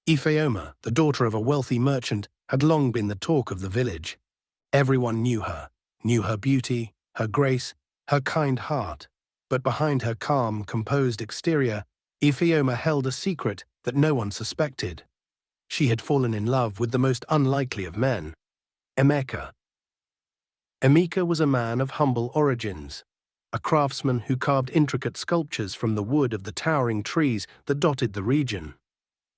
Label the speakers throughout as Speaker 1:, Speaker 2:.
Speaker 1: Ifeoma, the daughter of a wealthy merchant, had long been the talk of the village. Everyone knew her beauty, her grace, her kind heart. But behind her calm, composed exterior, Ifeoma held a secret that no one suspected. She had fallen in love with the most unlikely of men, Emeka. Emeka was a man of humble origins, a craftsman who carved intricate sculptures from the wood of the towering trees that dotted the region.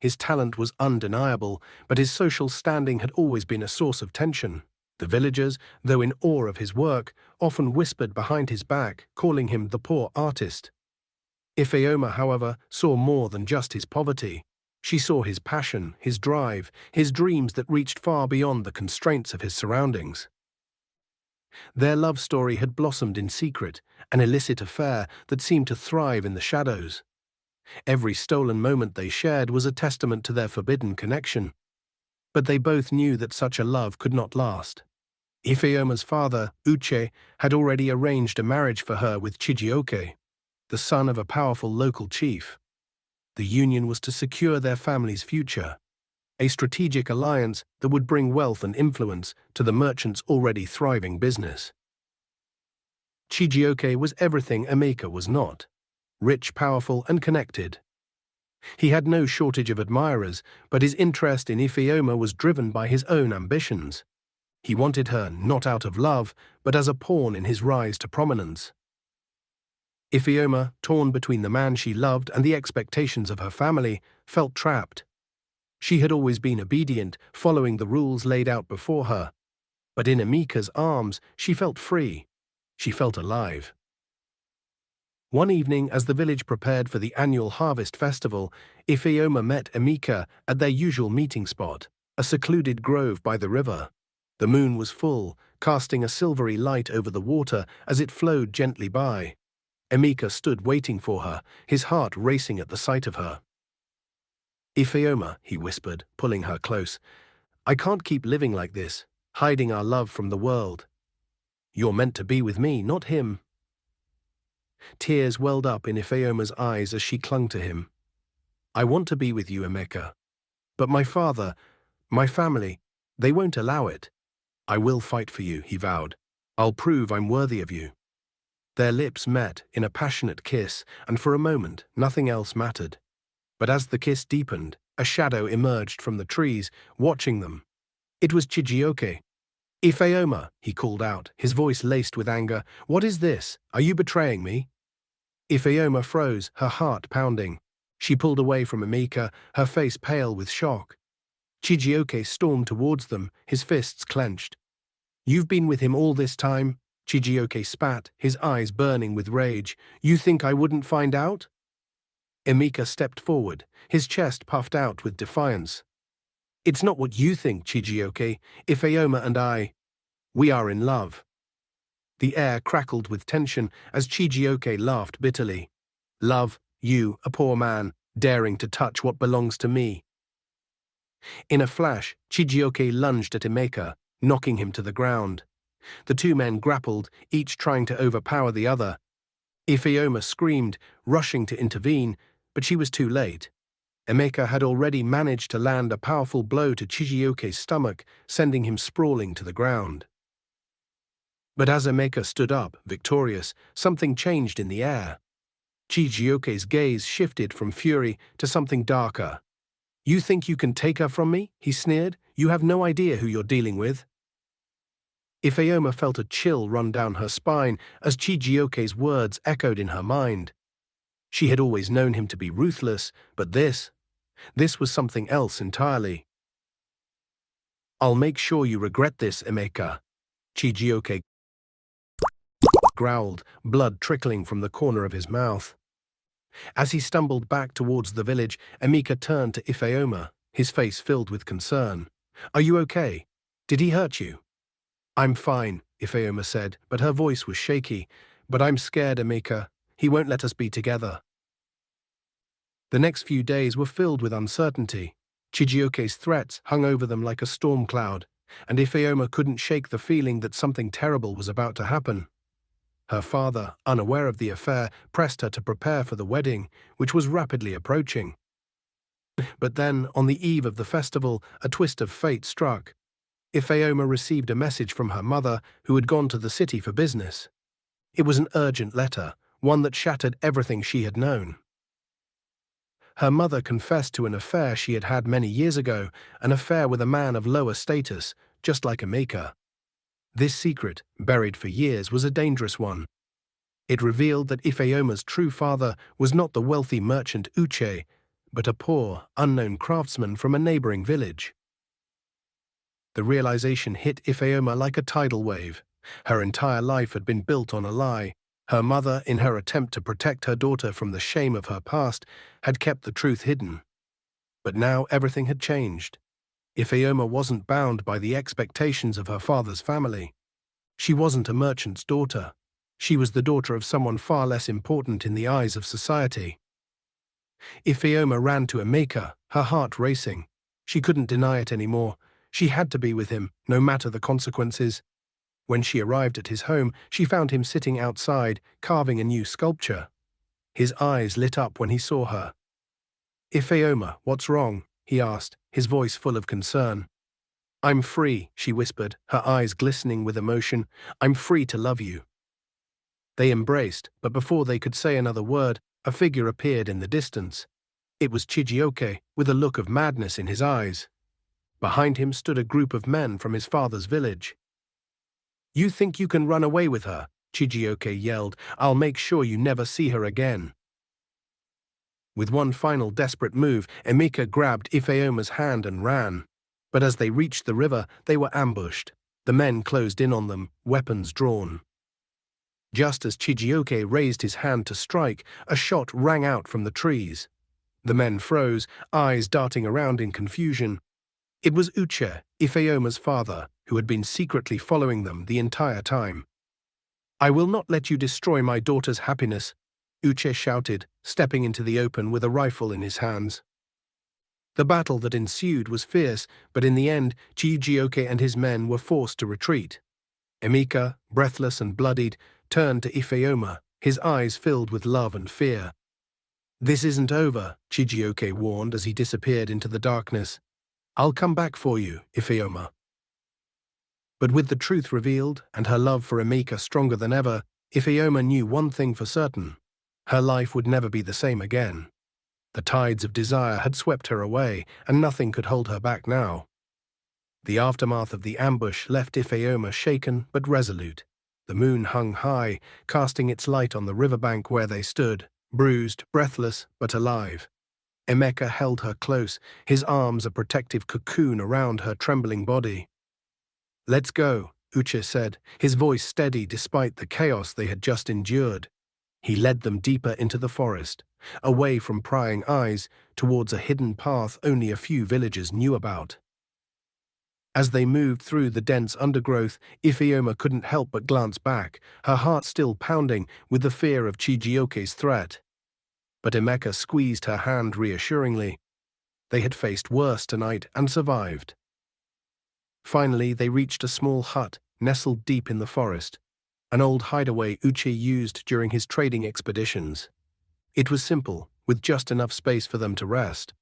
Speaker 1: His talent was undeniable, but his social standing had always been a source of tension. The villagers, though in awe of his work, often whispered behind his back, calling him the poor artist. Ifeoma, however, saw more than just his poverty. She saw his passion, his drive, his dreams that reached far beyond the constraints of his surroundings. Their love story had blossomed in secret, an illicit affair that seemed to thrive in the shadows. Every stolen moment they shared was a testament to their forbidden connection. But they both knew that such a love could not last. Ifeoma's father, Uche, had already arranged a marriage for her with Chijioke, the son of a powerful local chief. The union was to secure their family's future, a strategic alliance that would bring wealth and influence to the merchant's already thriving business. Chijioke was everything Emeka was not: rich, powerful, and connected. He had no shortage of admirers, but his interest in Ifeoma was driven by his own ambitions. He wanted her not out of love, but as a pawn in his rise to prominence. Ifeoma, torn between the man she loved and the expectations of her family, felt trapped. She had always been obedient, following the rules laid out before her. But in Emeka's arms, she felt free. She felt alive. One evening, as the village prepared for the annual harvest festival, Ifeoma met Emeka at their usual meeting spot, a secluded grove by the river. The moon was full, casting a silvery light over the water as it flowed gently by. Emeka stood waiting for her, his heart racing at the sight of her. "Ifeoma," he whispered, pulling her close, "I can't keep living like this, hiding our love from the world. You're meant to be with me, not him." Tears welled up in Ifeoma's eyes as she clung to him. "I want to be with you, Emeka. But my father, my family, they won't allow it. I will fight for you," he vowed. "I'll prove I'm worthy of you." Their lips met in a passionate kiss, and for a moment nothing else mattered. But as the kiss deepened, a shadow emerged from the trees, watching them. It was Chijioke. "Ifeoma," he called out, his voice laced with anger. "What is this? Are you betraying me?" Ifeoma froze, her heart pounding. She pulled away from Emeka, her face pale with shock. Chijioke stormed towards them, his fists clenched. "You've been with him all this time?" Chijioke spat, his eyes burning with rage. "You think I wouldn't find out?" Emeka stepped forward, his chest puffed out with defiance. "It's not what you think, Chijioke. Ifeoma and we are in love." The air crackled with tension as Chijioke laughed bitterly. "Love, you, a poor man, daring to touch what belongs to me." In a flash, Chijioke lunged at Emeka, knocking him to the ground. The two men grappled, each trying to overpower the other. Ifeoma screamed, rushing to intervene, but she was too late. Emeka had already managed to land a powerful blow to Chijioke's stomach, sending him sprawling to the ground. But as Emeka stood up, victorious, something changed in the air. Chijioke's gaze shifted from fury to something darker. "You think you can take her from me?" he sneered. "You have no idea who you're dealing with." Ifeoma felt a chill run down her spine as Chijioke's words echoed in her mind. She had always known him to be ruthless, but this was something else entirely. "I'll make sure you regret this, Emeka," Chijioke growled, blood trickling from the corner of his mouth. As he stumbled back towards the village, Emeka turned to Ifeoma, his face filled with concern. "Are you okay? Did he hurt you?" "I'm fine," Ifeoma said, but her voice was shaky. "But I'm scared, Emeka. He won't let us be together." The next few days were filled with uncertainty. Chijioke's threats hung over them like a storm cloud, and Ifeoma couldn't shake the feeling that something terrible was about to happen. Her father, unaware of the affair, pressed her to prepare for the wedding, which was rapidly approaching. But then, on the eve of the festival, a twist of fate struck. Ifeoma received a message from her mother, who had gone to the city for business. It was an urgent letter, one that shattered everything she had known. Her mother confessed to an affair she had had many years ago, an affair with a man of lower status, just like Emeka. This secret, buried for years, was a dangerous one. It revealed that Ifeoma's true father was not the wealthy merchant Uche, but a poor, unknown craftsman from a neighboring village. The realization hit Ifeoma like a tidal wave. Her entire life had been built on a lie. Her mother, in her attempt to protect her daughter from the shame of her past, had kept the truth hidden. But now everything had changed. Ifeoma wasn't bound by the expectations of her father's family. She wasn't a merchant's daughter. She was the daughter of someone far less important in the eyes of society. Ifeoma ran to Emeka, her heart racing. She couldn't deny it anymore. She had to be with him, no matter the consequences. When she arrived at his home, she found him sitting outside, carving a new sculpture. His eyes lit up when he saw her. "Ifeoma, what's wrong?" he asked, his voice full of concern. "I'm free," she whispered, her eyes glistening with emotion. "I'm free to love you." They embraced, but before they could say another word, a figure appeared in the distance. It was Chijioke, with a look of madness in his eyes. Behind him stood a group of men from his father's village. "You think you can run away with her?" Chijioke yelled. "I'll make sure you never see her again." With one final desperate move, Emeka grabbed Ifeoma's hand and ran. But as they reached the river, they were ambushed. The men closed in on them, weapons drawn. Just as Chijioke raised his hand to strike, a shot rang out from the trees. The men froze, eyes darting around in confusion. It was Uche, Ifeoma's father, who had been secretly following them the entire time. "I will not let you destroy my daughter's happiness," Uche shouted, stepping into the open with a rifle in his hands. The battle that ensued was fierce, but in the end, Chijioke and his men were forced to retreat. Emeka, breathless and bloodied, turned to Ifeoma, his eyes filled with love and fear. "This isn't over," Chijioke warned as he disappeared into the darkness. "I'll come back for you, Ifeoma." But with the truth revealed and her love for Emeka stronger than ever, Ifeoma knew one thing for certain. Her life would never be the same again. The tides of desire had swept her away, and nothing could hold her back now. The aftermath of the ambush left Ifeoma shaken but resolute. The moon hung high, casting its light on the riverbank where they stood, bruised, breathless, but alive. Emeka held her close, his arms a protective cocoon around her trembling body. "Let's go," Uche said, his voice steady despite the chaos they had just endured. He led them deeper into the forest, away from prying eyes, towards a hidden path only a few villagers knew about. As they moved through the dense undergrowth, Ifeoma couldn't help but glance back, her heart still pounding with the fear of Chijioke's threat. But Emeka squeezed her hand reassuringly. They had faced worse tonight and survived. Finally, they reached a small hut nestled deep in the forest, an old hideaway Uche used during his trading expeditions. It was simple, with just enough space for them to rest.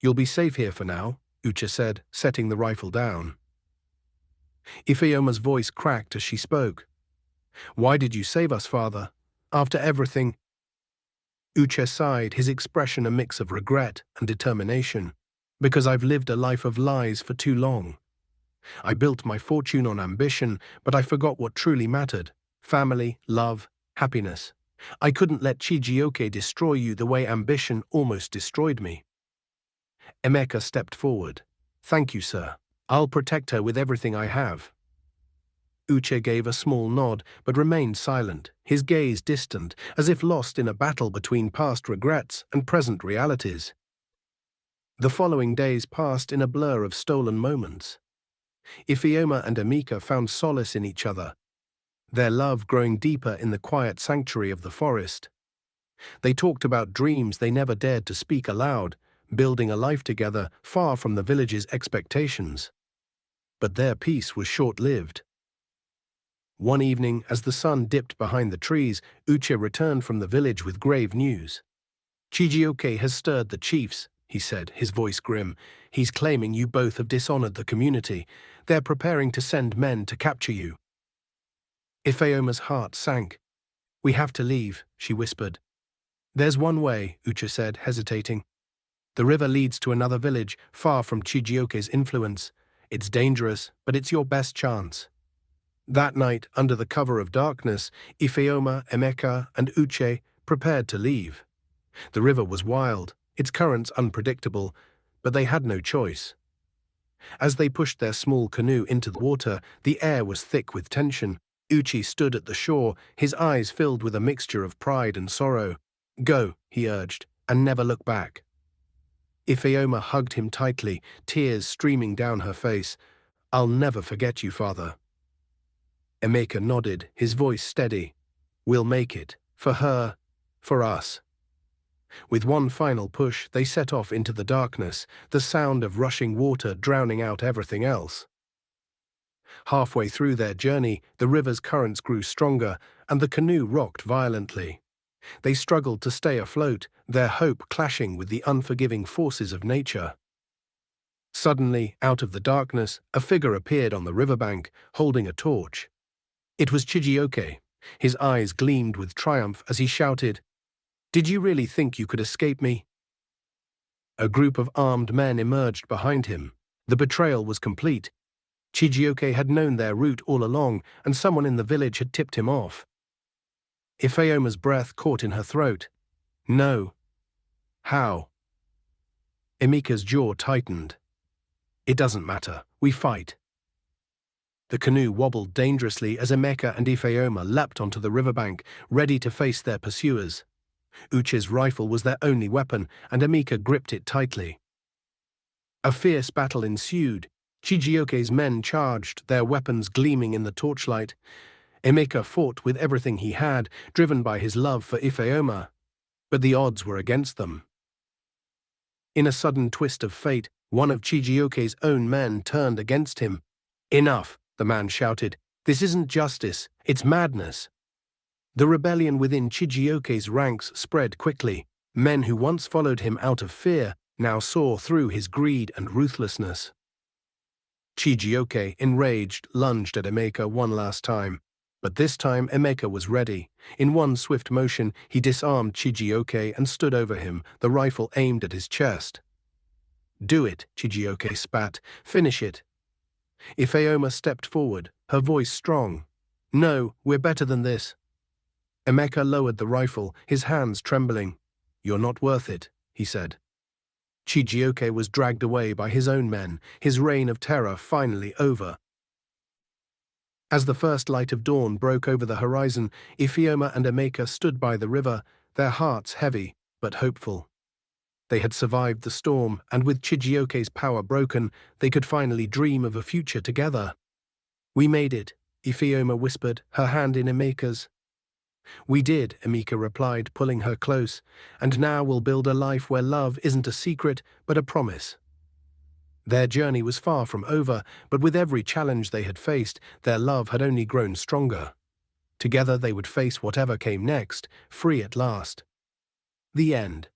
Speaker 1: "You'll be safe here for now," Uche said, setting the rifle down. Ifeoma's voice cracked as she spoke. "Why did you save us, father? After everything—" Uche sighed, his expression a mix of regret and determination. "Because I've lived a life of lies for too long. I built my fortune on ambition, but I forgot what truly mattered: family, love, happiness. I couldn't let Chijioke destroy you the way ambition almost destroyed me." Emeka stepped forward. "Thank you, sir. I'll protect her with everything I have." Uche gave a small nod, but remained silent, his gaze distant, as if lost in a battle between past regrets and present realities. The following days passed in a blur of stolen moments. Ifeoma and Emeka found solace in each other, their love growing deeper in the quiet sanctuary of the forest. They talked about dreams they never dared to speak aloud, building a life together far from the village's expectations. But their peace was short-lived. One evening, as the sun dipped behind the trees, Uche returned from the village with grave news. "Chijioke has stirred the chiefs," he said, his voice grim. He's claiming you both have dishonored the community. They're preparing to send men to capture you. Ifeoma's heart sank. We have to leave, she whispered. There's one way, Uche said, hesitating. The river leads to another village, far from Chijioke's influence. It's dangerous, but it's your best chance. That night, under the cover of darkness, Ifeoma, Emeka, and Uche prepared to leave. The river was wild, its currents unpredictable, but they had no choice. As they pushed their small canoe into the water, the air was thick with tension. Uche stood at the shore, his eyes filled with a mixture of pride and sorrow. Go, he urged, and never look back. Ifeoma hugged him tightly, tears streaming down her face. I'll never forget you, father. Emeka nodded, his voice steady. We'll make it. For her. For us. With one final push, they set off into the darkness, the sound of rushing water drowning out everything else. Halfway through their journey, the river's currents grew stronger, and the canoe rocked violently. They struggled to stay afloat, their hope clashing with the unforgiving forces of nature. Suddenly, out of the darkness, a figure appeared on the riverbank, holding a torch. It was Chijioke. His eyes gleamed with triumph as he shouted, "Did you really think you could escape me?" A group of armed men emerged behind him. The betrayal was complete. Chijioke had known their route all along, and someone in the village had tipped him off. Ifeoma's breath caught in her throat. No. How? Emeka's jaw tightened. It doesn't matter. We fight. The canoe wobbled dangerously as Emeka and Ifeoma leapt onto the riverbank, ready to face their pursuers. Uche's rifle was their only weapon, and Emeka gripped it tightly. A fierce battle ensued. Chijioke's men charged, their weapons gleaming in the torchlight. Emeka fought with everything he had, driven by his love for Ifeoma. But the odds were against them. In a sudden twist of fate, one of Chijioke's own men turned against him. Enough, the man shouted. This isn't justice, it's madness. The rebellion within Chijioke's ranks spread quickly. Men who once followed him out of fear now saw through his greed and ruthlessness. Chijioke, enraged, lunged at Emeka one last time. But this time Emeka was ready. In one swift motion, he disarmed Chijioke and stood over him, the rifle aimed at his chest. Do it, Chijioke spat. Finish it. Ifeoma stepped forward, her voice strong. No, we're better than this. Emeka lowered the rifle, his hands trembling. You're not worth it, he said. Chijioke was dragged away by his own men, his reign of terror finally over. As the first light of dawn broke over the horizon, Ifeoma and Emeka stood by the river, their hearts heavy but hopeful. They had survived the storm, and with Chijioke's power broken, they could finally dream of a future together. We made it, Ifeoma whispered, her hand in Emeka's. We did, Emeka replied, pulling her close, and now we'll build a life where love isn't a secret, but a promise. Their journey was far from over, but with every challenge they had faced, their love had only grown stronger. Together they would face whatever came next, free at last. The end.